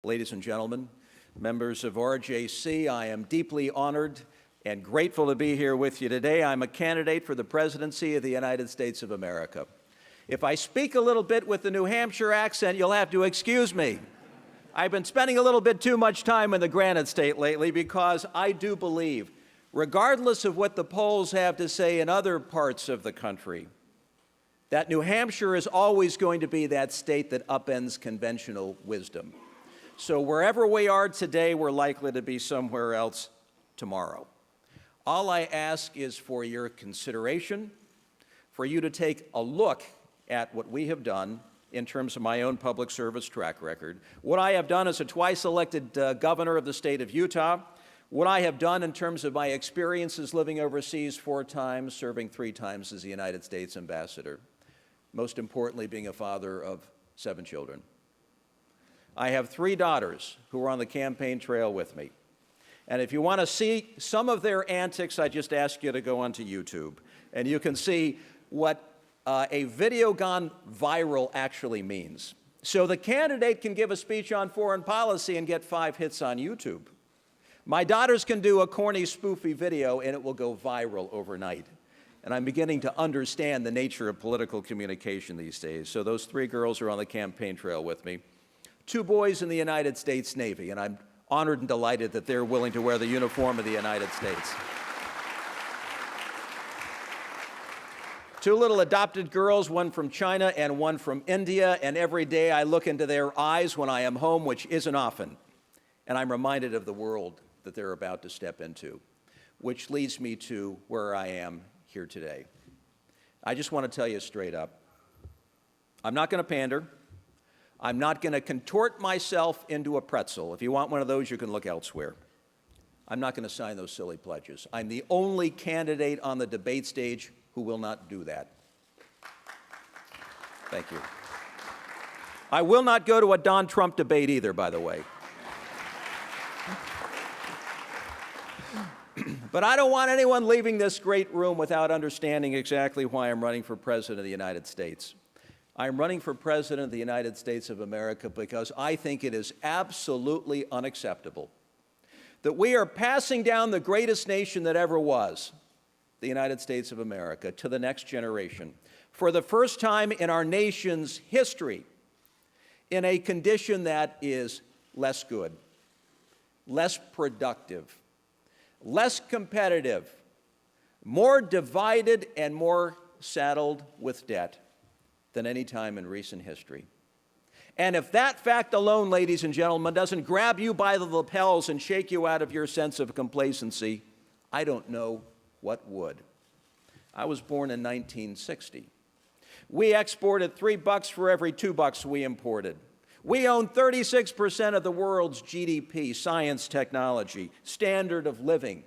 Ladies and gentlemen, members of RJC, I am deeply honored and grateful to be here with you today. I'm a candidate for the presidency of the United States of America. If I speak a little bit with the New Hampshire accent, you'll have to excuse me. I've been spending a little bit too much time in the Granite State lately because I do believe, regardless of what the polls have to say in other parts of the country, that New Hampshire is always going to be that state that upends conventional wisdom. So wherever we are today, we're likely to be somewhere else tomorrow. All I ask is for your consideration, for you to take a look at what we have done in terms of my own public service track record, what I have done as a twice-elected governor of the state of Utah, what I have done in terms of my experiences living overseas 4 times, serving 3 times as the United States ambassador, most importantly being a father of 7 children. I have 3 daughters who are on the campaign trail with me. And if you want to see some of their antics, I just ask you to go onto YouTube. And you can see what a video gone viral actually means. So the candidate can give a speech on foreign policy and get 5 hits on YouTube. My daughters can do a corny, spoofy video, and it will go viral overnight. And I'm beginning to understand the nature of political communication these days. So those 3 girls are on the campaign trail with me. 2 boys in the United States Navy, and I'm honored and delighted that they're willing to wear the uniform of the United States. 2 little adopted girls, one from China and one from India, and every day I look into their eyes when I am home, which isn't often, and I'm reminded of the world that they're about to step into, which leads me to where I am here today. I just want to tell you straight up, I'm not going to pander. I'm not going to contort myself into a pretzel. If you want one of those, you can look elsewhere. I'm not going to sign those silly pledges. I'm the only candidate on the debate stage who will not do that. Thank you. I will not go to a Don Trump debate either, by the way. But I don't want anyone leaving this great room without understanding exactly why I'm running for President of the United States. I'm running for President of the United States of America because I think it is absolutely unacceptable that we are passing down the greatest nation that ever was, the United States of America, to the next generation for the first time in our nation's history in a condition that is less good, less productive, less competitive, more divided, and more saddled with debt than any time in recent history. And if that fact alone, ladies and gentlemen, doesn't grab you by the lapels and shake you out of your sense of complacency, I don't know what would. I was born in 1960. We exported $3 for every $2 we imported. We own 36% of the world's GDP, science, technology, standard of living.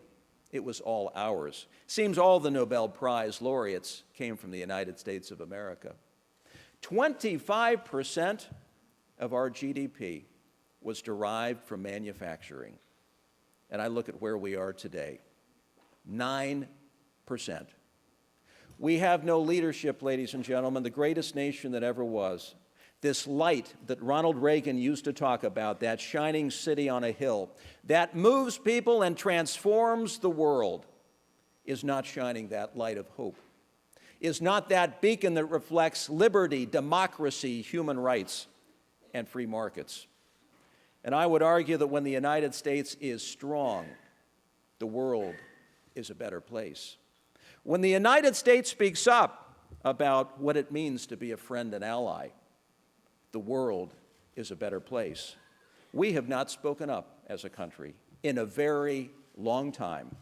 It was all ours. Seems all the Nobel Prize laureates came from the United States of America. 25% of our GDP was derived from manufacturing. And I look at where we are today, 9%. We have no leadership, ladies and gentlemen, the greatest nation that ever was. This light that Ronald Reagan used to talk about, that shining city on a hill, that moves people and transforms the world, is not shining that light of hope, is not that beacon that reflects liberty, democracy, human rights, and free markets. And I would argue that when the United States is strong, the world is a better place. When the United States speaks up about what it means to be a friend and ally, the world is a better place. We have not spoken up as a country in a very long time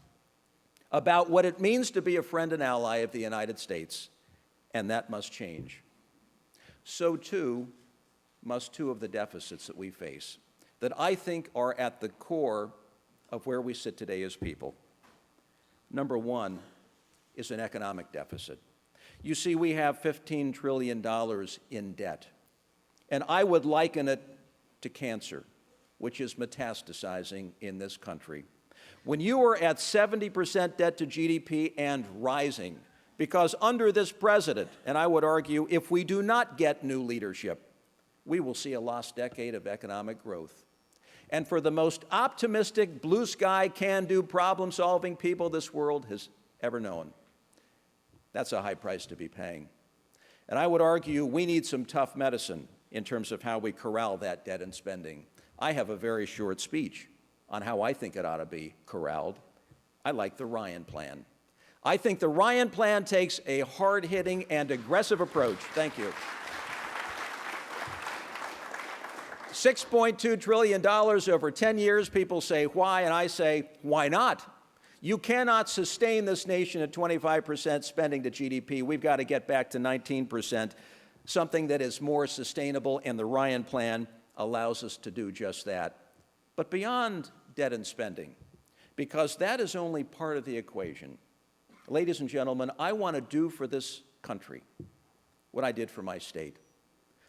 about what it means to be a friend and ally of the United States, and that must change. So too must 2 of the deficits that we face, that I think are at the core of where we sit today as people. Number 1 is an economic deficit. You see, we have $15 trillion in debt, and I would liken it to cancer, which is metastasizing in this country. When you are at 70% debt to GDP and rising, because under this president, and I would argue if we do not get new leadership, we will see a lost decade of economic growth. and for the most optimistic, blue sky, can-do, problem-solving people this world has ever known. That's a high price to be paying. And I would argue we need some tough medicine in terms of how we corral that debt and spending. I have a very short speech on how I think it ought to be corralled. I like the Ryan Plan. I think the Ryan Plan takes a hard-hitting and aggressive approach. Thank you. $6.2 trillion over 10 years. People say, why? And I say, why not? You cannot sustain this nation at 25% spending to GDP. We've got to get back to 19%, something that is more sustainable, and the Ryan Plan allows us to do just that. But beyond debt and spending, because that is only part of the equation, ladies and gentlemen, I want to do for this country what I did for my state.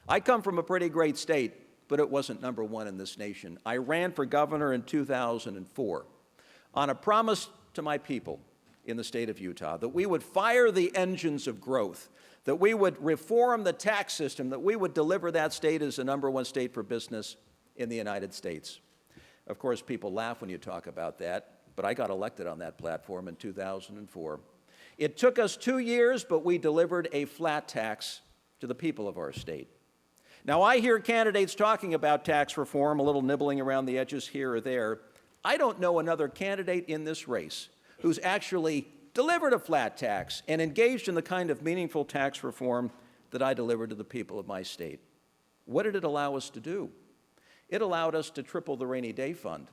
I come from a pretty great state, but it wasn't number one in this nation. I ran for governor in 2004 on a promise to my people in the state of Utah that we would fire the engines of growth, that we would reform the tax system, that we would deliver that state as the number one state for business in the United States. Of course, people laugh when you talk about that, but I got elected on that platform in 2004. It took us 2 years, but we delivered a flat tax to the people of our state. Now, I hear candidates talking about tax reform, a little nibbling around the edges here or there. I don't know another candidate in this race who's actually delivered a flat tax and engaged in the kind of meaningful tax reform that I delivered to the people of my state. What did it allow us to do? It allowed us to triple the rainy day fund.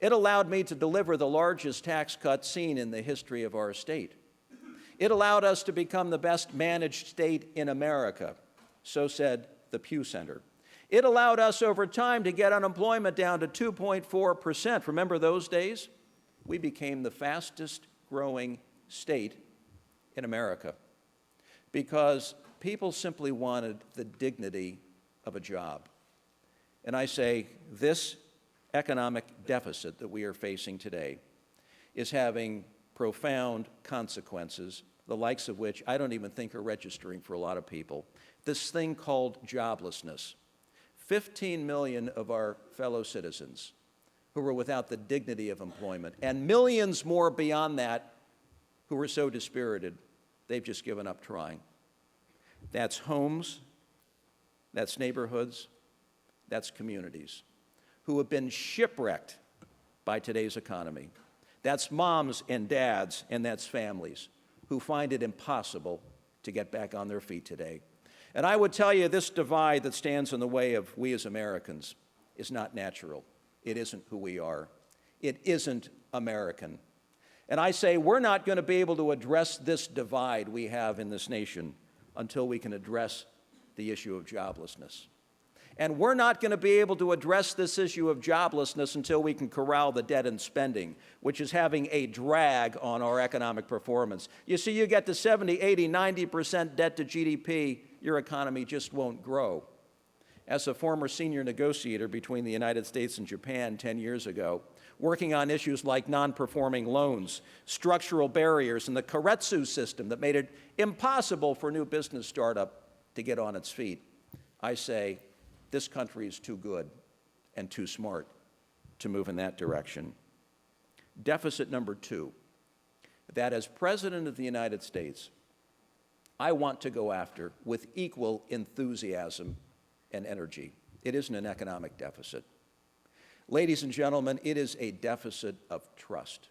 It allowed me to deliver the largest tax cut seen in the history of our state. It allowed us to become the best managed state in America, so said the Pew Center. It allowed us over time to get unemployment down to 2.4%. Remember those days? We became the fastest growing state in America because people simply wanted the dignity of a job. And I say this economic deficit that we are facing today is having profound consequences, the likes of which I don't even think are registering for a lot of people. This thing called joblessness. 15 million of our fellow citizens who were without the dignity of employment, and millions more beyond that who were so dispirited they've just given up trying. That's homes, that's neighborhoods, that's communities who have been shipwrecked by today's economy. That's moms and dads, and that's families who find it impossible to get back on their feet today. And I would tell you this divide that stands in the way of we as Americans is not natural. It isn't who we are. It isn't American. And I say we're not going to be able to address this divide we have in this nation until we can address the issue of joblessness. And we're not going to be able to address this issue of joblessness until we can corral the debt and spending, which is having a drag on our economic performance. You see, you get to 70, 80, 90% debt to GDP, your economy just won't grow. As a former senior negotiator between the United States and Japan 10 years ago, working on issues like non-performing loans, structural barriers, and the Keiretsu system that made it impossible for a new business startup to get on its feet, I say, this country is too good and too smart to move in that direction. Deficit number 2, that as President of the United States, I want to go after with equal enthusiasm and energy. It isn't an economic deficit. Ladies and gentlemen, it is a deficit of trust.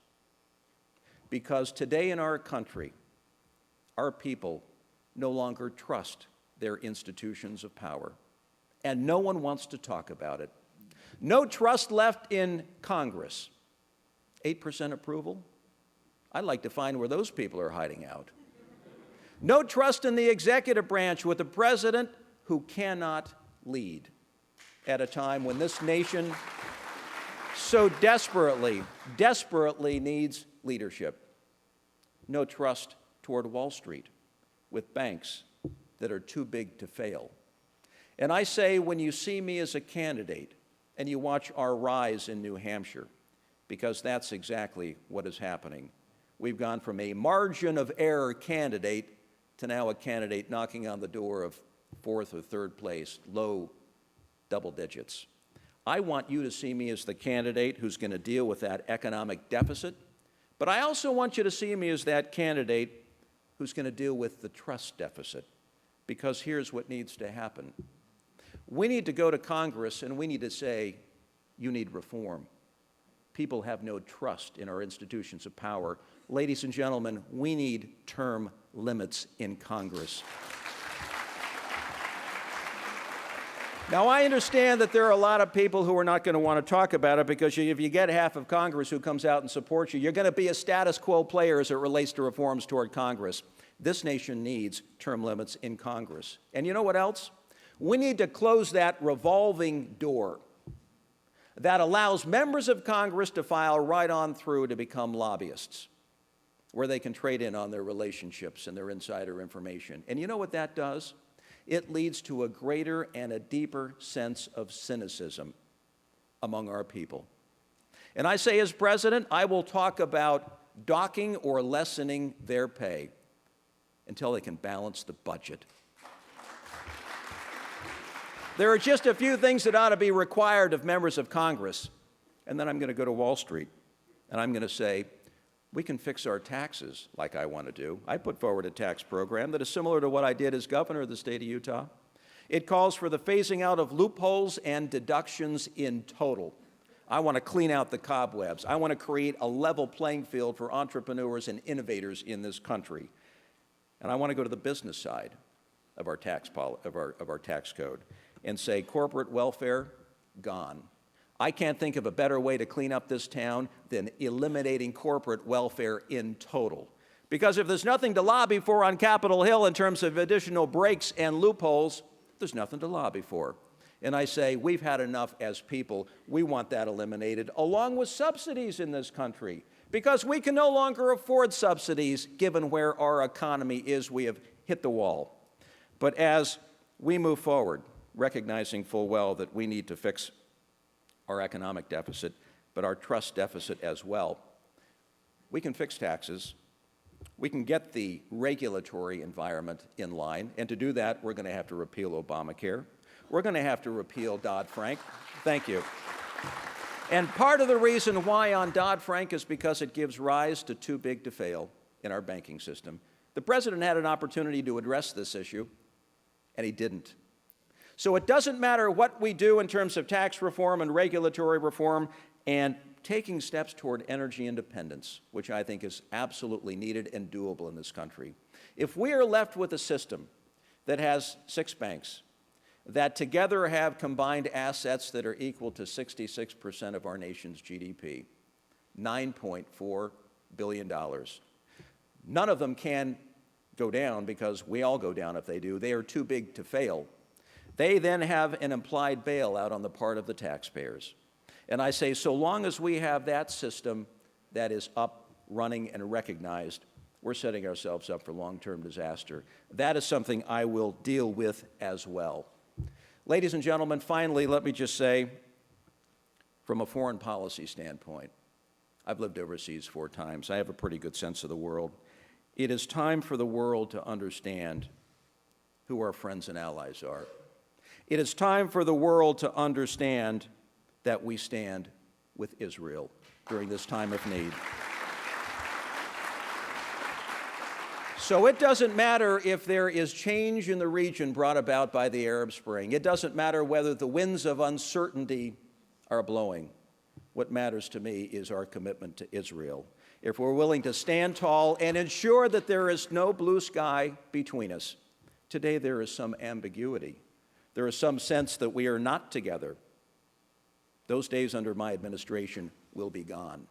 Because today in our country, our people no longer trust their institutions of power. And no one wants to talk about it. No trust left in Congress. 8% approval? I'd like to find where those people are hiding out. No trust in the executive branch with a president who cannot lead at a time when this nation so desperately needs leadership. No trust toward Wall Street with banks that are too big to fail. And I say, when you see me as a candidate and you watch our rise in New Hampshire, because that's exactly what is happening. We've gone from a margin of error candidate to now a candidate knocking on the door of 4th or 3rd place, low double digits. I want you to see me as the candidate who's going to deal with that economic deficit, but I also want you to see me as that candidate who's going to deal with the trust deficit, because here's what needs to happen. We need to go to Congress and we need to say, you need reform. People have no trust in our institutions of power. Ladies and gentlemen, we need term limits in Congress. Now, I understand that there are a lot of people who are not going to want to talk about it, because if you get half of Congress who comes out and supports you, you're going to be a status quo player as it relates to reforms toward Congress. This nation needs term limits in Congress. And you know what else? We need to close that revolving door that allows members of Congress to file right on through to become lobbyists, where they can trade in on their relationships and their insider information. And you know what that does? It leads to a greater and a deeper sense of cynicism among our people. And I say, as president, I will talk about docking or lessening their pay until they can balance the budget. There are just a few things that ought to be required of members of Congress. And then I'm going to go to Wall Street, and I'm going to say, we can fix our taxes like I want to do. I put forward a tax program that is similar to what I did as governor of the state of Utah. It calls for the phasing out of loopholes and deductions in total. I want to clean out the cobwebs. I want to create a level playing field for entrepreneurs and innovators in this country. And I want to go to the business side of our tax code and say corporate welfare, gone. I can't think of a better way to clean up this town than eliminating corporate welfare in total. Because if there's nothing to lobby for on Capitol Hill in terms of additional breaks and loopholes, there's nothing to lobby for. And I say, we've had enough as people. We want that eliminated, along with subsidies in this country, because we can no longer afford subsidies given where our economy is. We have hit the wall. But as we move forward, recognizing full well that we need to fix our economic deficit, but our trust deficit as well, we can fix taxes. We can get the regulatory environment in line, and to do that, we're going to have to repeal Obamacare. We're going to have to repeal Dodd-Frank. Thank you. And part of the reason why on Dodd-Frank is because it gives rise to too big to fail in our banking system. The president had an opportunity to address this issue, and he didn't. So it doesn't matter what we do in terms of tax reform and regulatory reform and taking steps toward energy independence, which I think is absolutely needed and doable in this country. If we are left with a system that has 6 banks that together have combined assets that are equal to 66% of our nation's GDP, $9.4 billion, none of them can go down because we all go down if they do. They are too big to fail. They then have an implied bailout on the part of the taxpayers. And I say, so long as we have that system that is up, running, and recognized, we're setting ourselves up for long-term disaster. That is something I will deal with as well. Ladies and gentlemen, finally, let me just say, from a foreign policy standpoint, I've lived overseas 4 times. I have a pretty good sense of the world. It is time for the world to understand who our friends and allies are. It is time for the world to understand that we stand with Israel during this time of need. So it doesn't matter if there is change in the region brought about by the Arab Spring. It doesn't matter whether the winds of uncertainty are blowing. What matters to me is our commitment to Israel. If we're willing to stand tall and ensure that there is no blue sky between us. Today there is some ambiguity. There is some sense that we are not together. Those days under my administration will be gone.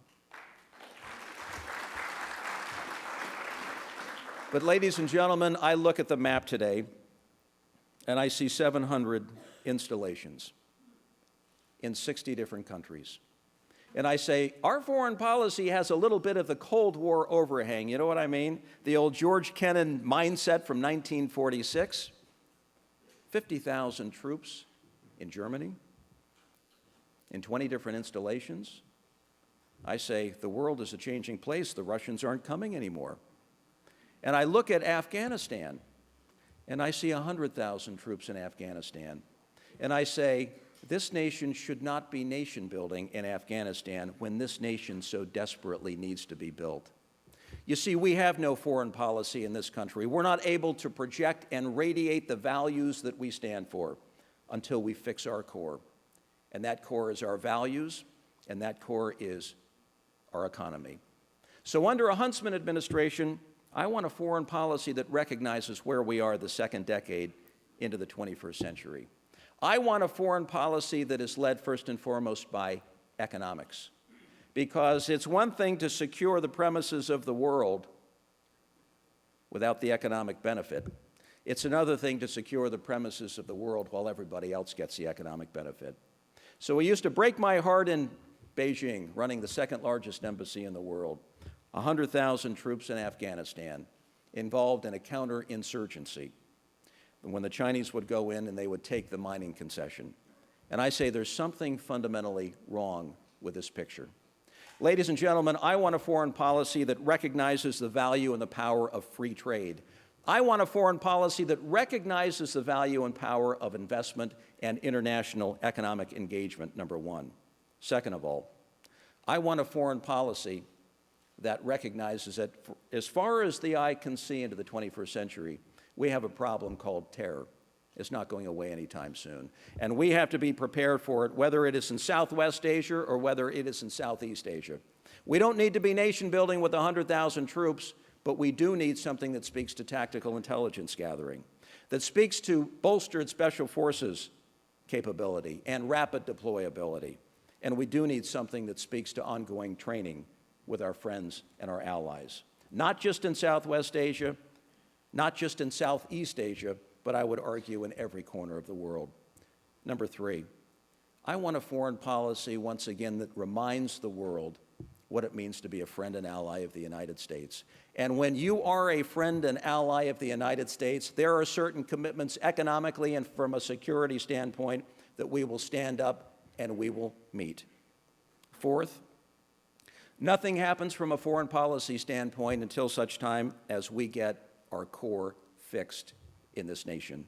But ladies and gentlemen, I look at the map today and I see 700 installations in 60 different countries. And I say, our foreign policy has a little bit of the Cold War overhang. You know what I mean? The old George Kennan mindset from 1946. 50,000 troops in Germany, in 20 different installations. I say, the world is a changing place. The Russians aren't coming anymore. And I look at Afghanistan, and I see 100,000 troops in Afghanistan. And I say, This nation should not be nation building in Afghanistan when this nation so desperately needs to be built. You see, we have no foreign policy in this country. We're not able to project and radiate the values that we stand for until we fix our core. And that core is our values, and that core is our economy. So under a Huntsman administration, I want a foreign policy that recognizes where we are the second decade into the 21st century. I want a foreign policy that is led first and foremost by economics, because it's one thing to secure the premises of the world without the economic benefit. It's another thing to secure the premises of the world while everybody else gets the economic benefit. So it used to break my heart in Beijing, running the second largest embassy in the world, 100,000 troops in Afghanistan involved in a counterinsurgency when the Chinese would go in and they would take the mining concession. And I say there's something fundamentally wrong with this picture. Ladies and gentlemen, I want a foreign policy that recognizes the value and the power of free trade. I want a foreign policy that recognizes the value and power of investment and international economic engagement, number one. Second of all, I want a foreign policy that recognizes that as far as the eye can see into the 21st century, we have a problem called terror. It's not going away anytime soon. And we have to be prepared for it, whether it is in Southwest Asia or whether it is in Southeast Asia. We don't need to be nation building with 100,000 troops, but we do need something that speaks to tactical intelligence gathering, that speaks to bolstered special forces capability and rapid deployability. And we do need something that speaks to ongoing training with our friends and our allies, not just in Southwest Asia, not just in Southeast Asia, but I would argue in every corner of the world. Number three, I want a foreign policy, once again, that reminds the world what it means to be a friend and ally of the United States. And when you are a friend and ally of the United States, there are certain commitments economically and from a security standpoint that we will stand up and we will meet. Fourth, nothing happens from a foreign policy standpoint until such time as we get our core fixed in this nation.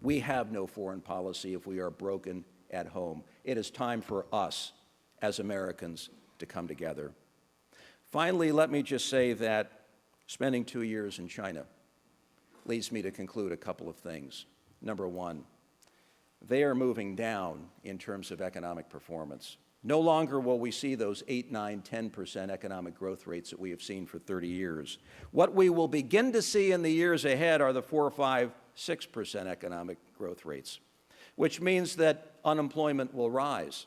We have no foreign policy if we are broken at home. It is time for us as Americans to come together. Finally, let me just say that spending 2 years in China leads me to conclude a couple of things. Number one, they are moving down in terms of economic performance. No longer will we see those 8, 9, 10% economic growth rates that we have seen for 30 years. What we will begin to see in the years ahead are the 4, 5, 6% economic growth rates, which means that unemployment will rise,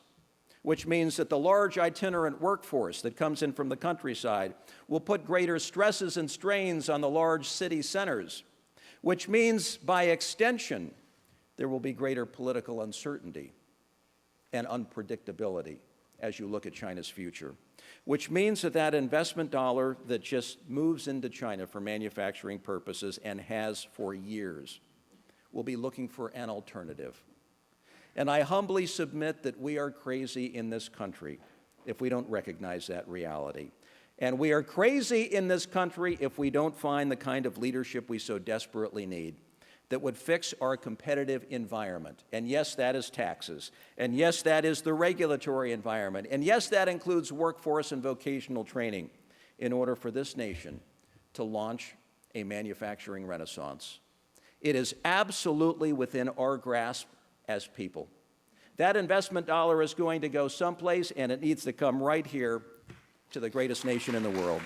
which means that the large itinerant workforce that comes in from the countryside will put greater stresses and strains on the large city centers, which means, by extension, there will be greater political uncertainty and unpredictability as you look at China's future, which means that that investment dollar that just moves into China for manufacturing purposes and has for years will be looking for an alternative. And I humbly submit that we are crazy in this country if we don't recognize that reality. And we are crazy in this country if we don't find the kind of leadership we so desperately need that would fix our competitive environment. And yes, that is taxes. And yes, that is the regulatory environment. And yes, that includes workforce and vocational training in order for this nation to launch a manufacturing renaissance. It is absolutely within our grasp as people. That investment dollar is going to go someplace, and it needs to come right here to the greatest nation in the world.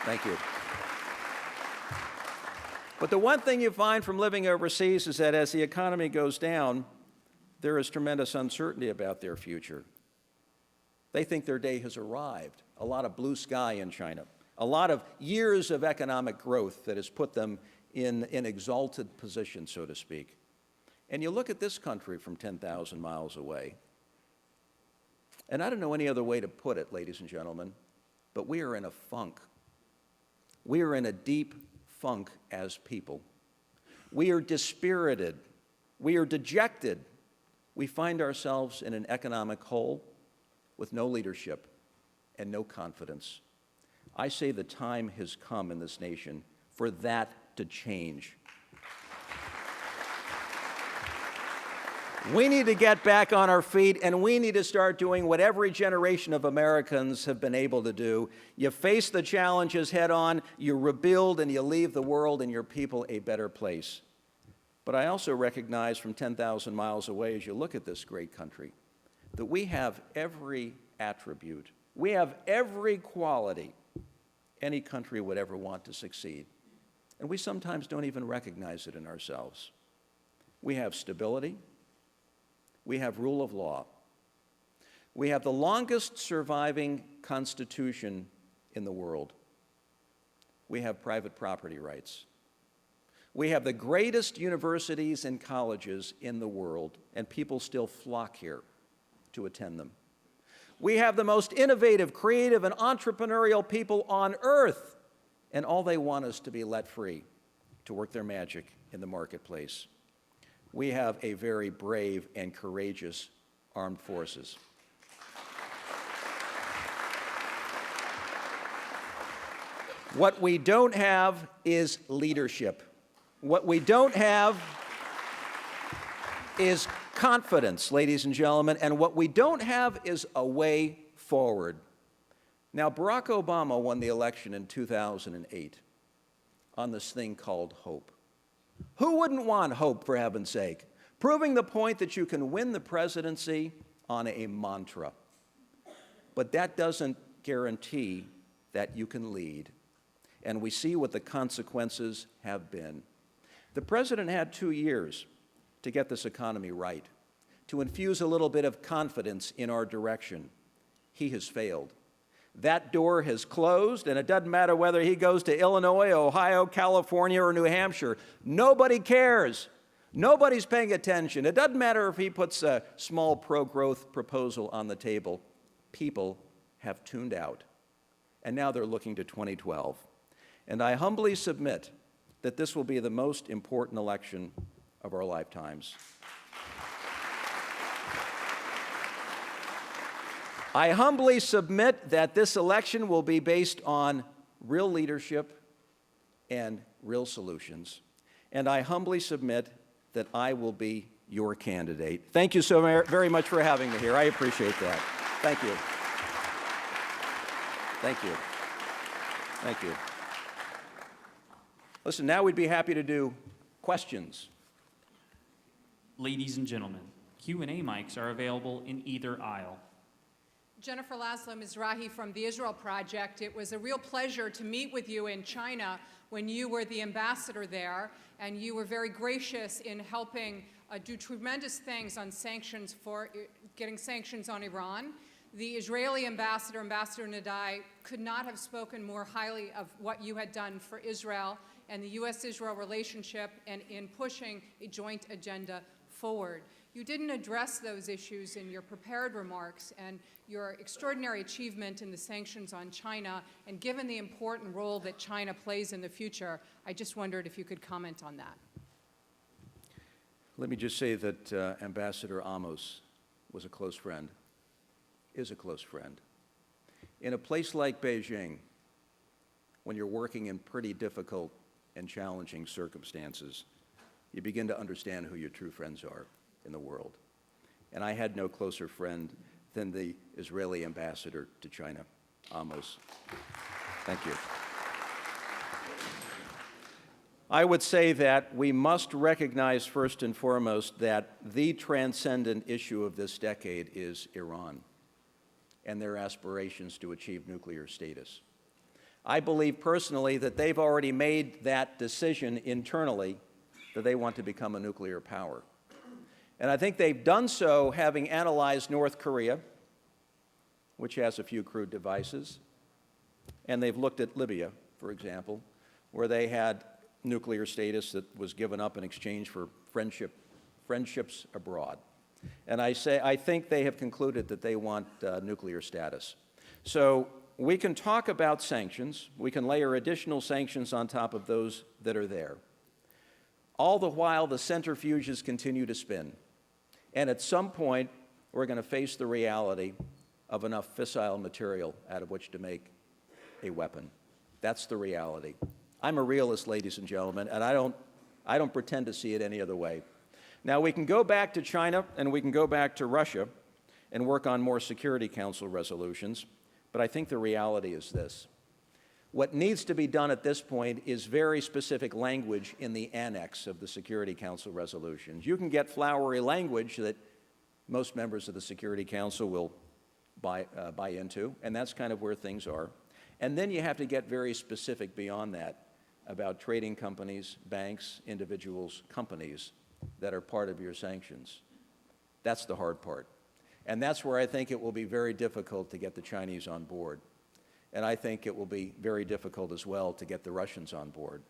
Thank you. But the one thing you find from living overseas is that as the economy goes down, there is tremendous uncertainty about their future. They think their day has arrived. A lot of blue sky in China. A lot of years of economic growth that has put them in an exalted position, so to speak. And you look at this country from 10,000 miles away, and I don't know any other way to put it, ladies and gentlemen, but we are in a funk. We are in a deep funk as people. We are dispirited. We are dejected. We find ourselves in an economic hole with no leadership and no confidence. I say the time has come in this nation for that to change. We need to get back on our feet, and we need to start doing what every generation of Americans have been able to do. You face the challenges head on, you rebuild, and you leave the world and your people a better place. But I also recognize from 10,000 miles away, as you look at this great country, that we have every attribute, we have every quality any country would ever want to succeed. And we sometimes don't even recognize it in ourselves. We have stability. We have rule of law. We have the longest surviving constitution in the world. We have private property rights. We have the greatest universities and colleges in the world, and people still flock here to attend them. We have the most innovative, creative, and entrepreneurial people on earth, and all they want is to be let free to work their magic in the marketplace. We have a very brave and courageous armed forces. What we don't have is leadership. What we don't have is confidence, ladies and gentlemen, and what we don't have is a way forward. Now, Barack Obama won the election in 2008 on this thing called hope. Who wouldn't want hope, for heaven's sake? Proving the point that you can win the presidency on a mantra. But that doesn't guarantee that you can lead. And we see what the consequences have been. The president had 2 years to get this economy right, to infuse a little bit of confidence in our direction. He has failed. That door has closed, and it doesn't matter whether he goes to Illinois, Ohio, California, or New Hampshire. Nobody cares. Nobody's paying attention. It doesn't matter if he puts a small pro-growth proposal on the table. People have tuned out, and now they're looking to 2012. And I humbly submit that this will be the most important election of our lifetimes. I humbly submit that this election will be based on real leadership and real solutions. And I humbly submit that I will be your candidate. Thank you so very much for having me here. I appreciate that. Thank you. Thank you. Thank you. Listen, now we'd be happy to do questions. Ladies and gentlemen, Q&A mics are available in either aisle. Jennifer Laszlo, Mizrahi from the Israel Project. It was a real pleasure to meet with you in China when you were the ambassador there, and you were very gracious in helping do tremendous things on sanctions for getting sanctions on Iran. The Israeli ambassador, Ambassador Nadai, could not have spoken more highly of what you had done for Israel and the U.S.-Israel relationship and in pushing a joint agenda forward. You didn't address those issues in your prepared remarks, and your extraordinary achievement in the sanctions on China, and given the important role that China plays in the future, I just wondered if you could comment on that. Let me just say that Ambassador Amos was a close friend, is a close friend. In a place like Beijing, when you're working in pretty difficult and challenging circumstances, you begin to understand who your true friends are in the world. And I had no closer friend than the Israeli ambassador to China, Amos. Thank you. I would say that we must recognize first and foremost that the transcendent issue of this decade is Iran and their aspirations to achieve nuclear status. I believe personally that they've already made that decision internally that they want to become a nuclear power. And I think they've done so having analyzed North Korea, which has a few crude devices, and they've looked at Libya, for example, where they had nuclear status that was given up in exchange for friendships abroad. And I think they have concluded that they want nuclear status. So we can talk about sanctions. We can layer additional sanctions on top of those that are there. All the while, the centrifuges continue to spin. And at some point, we're going to face the reality of enough fissile material out of which to make a weapon. That's the reality. I'm a realist, ladies and gentlemen, and I don't pretend to see it any other way. Now, we can go back to China and we can go back to Russia and work on more Security Council resolutions, but I think the reality is this. What needs to be done at this point is very specific language in the annex of the Security Council resolutions. You can get flowery language that most members of the Security Council will buy into, and that's kind of where things are. And then you have to get very specific beyond that about trading companies, banks, individuals, companies that are part of your sanctions. That's the hard part. And that's where I think it will be very difficult to get the Chinese on board. And I think it will be very difficult as well to get the Russians on board.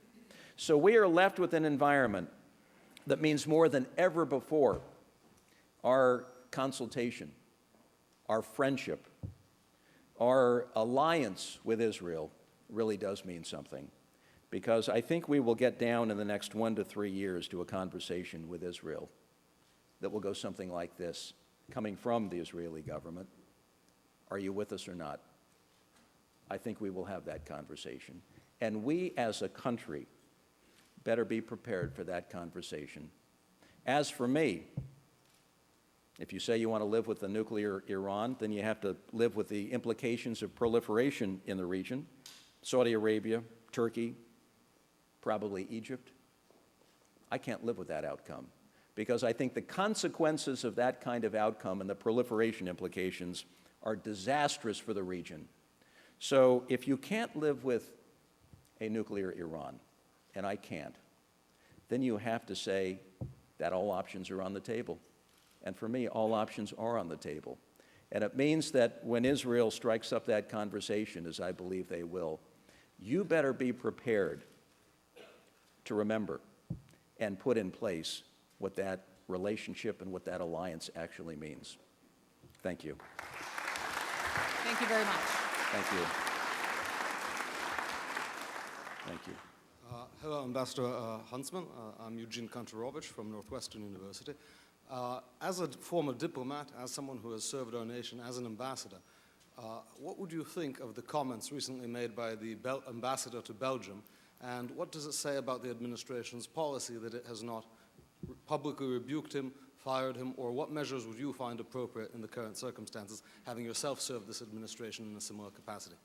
So we are left with an environment that means more than ever before our consultation, our friendship, our alliance with Israel really does mean something. Because I think we will get down in the next 1 to 3 years to a conversation with Israel that will go something like this, coming from the Israeli government. Are you with us or not? I think we will have that conversation. And we as a country better be prepared for that conversation. As for me, if you say you want to live with the nuclear Iran, then you have to live with the implications of proliferation in the region. Saudi Arabia, Turkey, probably Egypt. I can't live with that outcome because I think the consequences of that kind of outcome and the proliferation implications are disastrous for the region. So if you can't live with a nuclear Iran, and I can't, then you have to say that all options are on the table. And for me, all options are on the table. And it means that when Israel strikes up that conversation, as I believe they will, you better be prepared to remember and put in place what that relationship and what that alliance actually means. Thank you. Thank you very much. Thank you. Thank you. Hello, Ambassador Huntsman. I'm Eugene Kantorovich from Northwestern University. As a former diplomat, as someone who has served our nation as an ambassador, what would you think of the comments recently made by the ambassador to Belgium, and what does it say about the administration's policy that it has not publicly rebuked him, fired him, or what measures would you find appropriate in the current circumstances, having yourself served this administration in a similar capacity?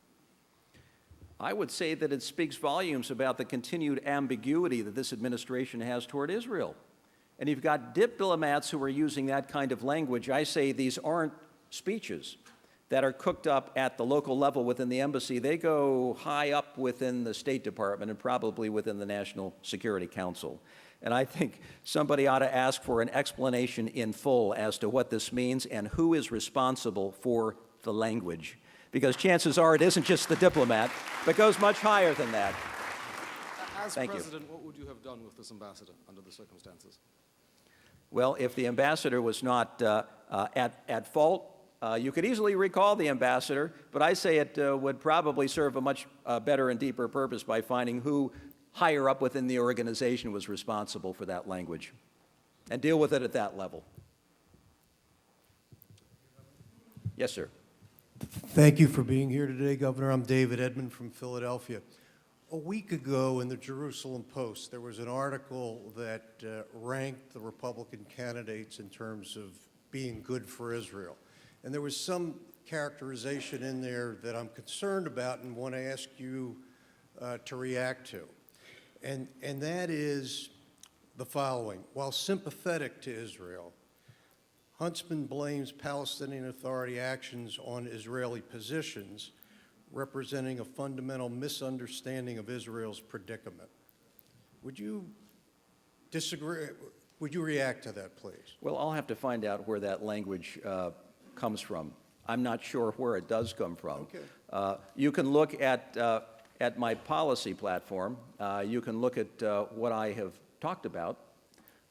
I would say that it speaks volumes about the continued ambiguity that this administration has toward Israel. And you've got diplomats who are using that kind of language. I say these aren't speeches that are cooked up at the local level within the embassy. They go high up within the State Department and probably within the National Security Council. And I think somebody ought to ask for an explanation in full as to what this means and who is responsible for the language. Because chances are it isn't just the diplomat, but goes much higher than that. As Thank you. president, what would you have done with this ambassador under the circumstances? Well, if the ambassador was not at fault, you could easily recall the ambassador, but I say it would probably serve a much better and deeper purpose by finding who higher up within the organization was responsible for that language and deal with it at that level. Yes, sir. Thank you for being here today, Governor. I'm David Edmond from Philadelphia. A week ago in the Jerusalem Post, there was an article that ranked the Republican candidates in terms of being good for Israel. And there was some characterization in there that I'm concerned about and want to ask you to react to. And that is the following. While sympathetic to Israel, Huntsman blames Palestinian Authority actions on Israeli positions, representing a fundamental misunderstanding of Israel's predicament. Would you disagree? Would you react to that, please? Well, I'll have to find out where that language comes from. I'm not sure where it does come from. Okay. You can look at my policy platform. You can look at what I have talked about,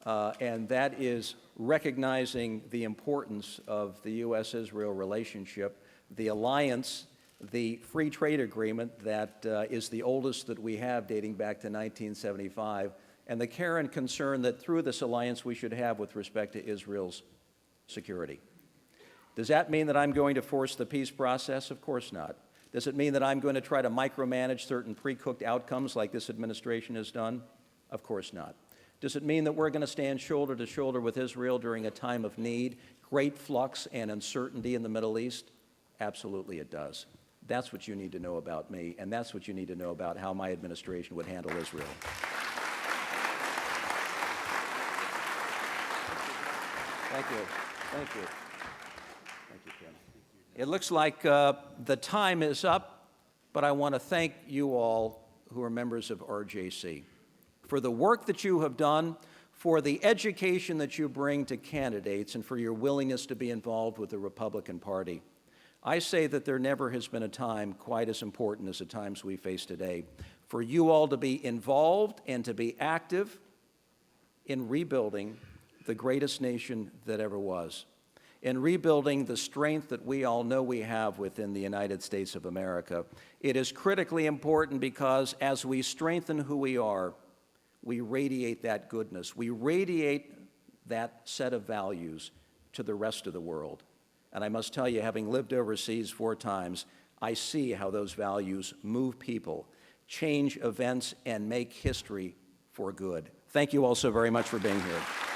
and that is recognizing the importance of the U.S.-Israel relationship, the alliance, the free trade agreement that is the oldest that we have dating back to 1975, and the care and concern that through this alliance we should have with respect to Israel's security. Does that mean that I'm going to force the peace process? Of course not. Does it mean that I'm going to try to micromanage certain pre-cooked outcomes like this administration has done? Of course not. Does it mean that we're going to stand shoulder to shoulder with Israel during a time of need, great flux and uncertainty in the Middle East? Absolutely it does. That's what you need to know about me, and that's what you need to know about how my administration would handle Israel. Thank you. Thank you. Thank you, Kim. It looks like the time is up, but I want to thank you all who are members of RJC for the work that you have done, for the education that you bring to candidates, and for your willingness to be involved with the Republican Party. I say that there never has been a time quite as important as the times we face today for you all to be involved and to be active in rebuilding the greatest nation that ever was, in rebuilding the strength that we all know we have within the United States of America. It is critically important because as we strengthen who we are, we radiate that goodness. We radiate that set of values to the rest of the world. And I must tell you, having lived overseas 4 times, I see how those values move people, change events, and make history for good. Thank you all so very much for being here.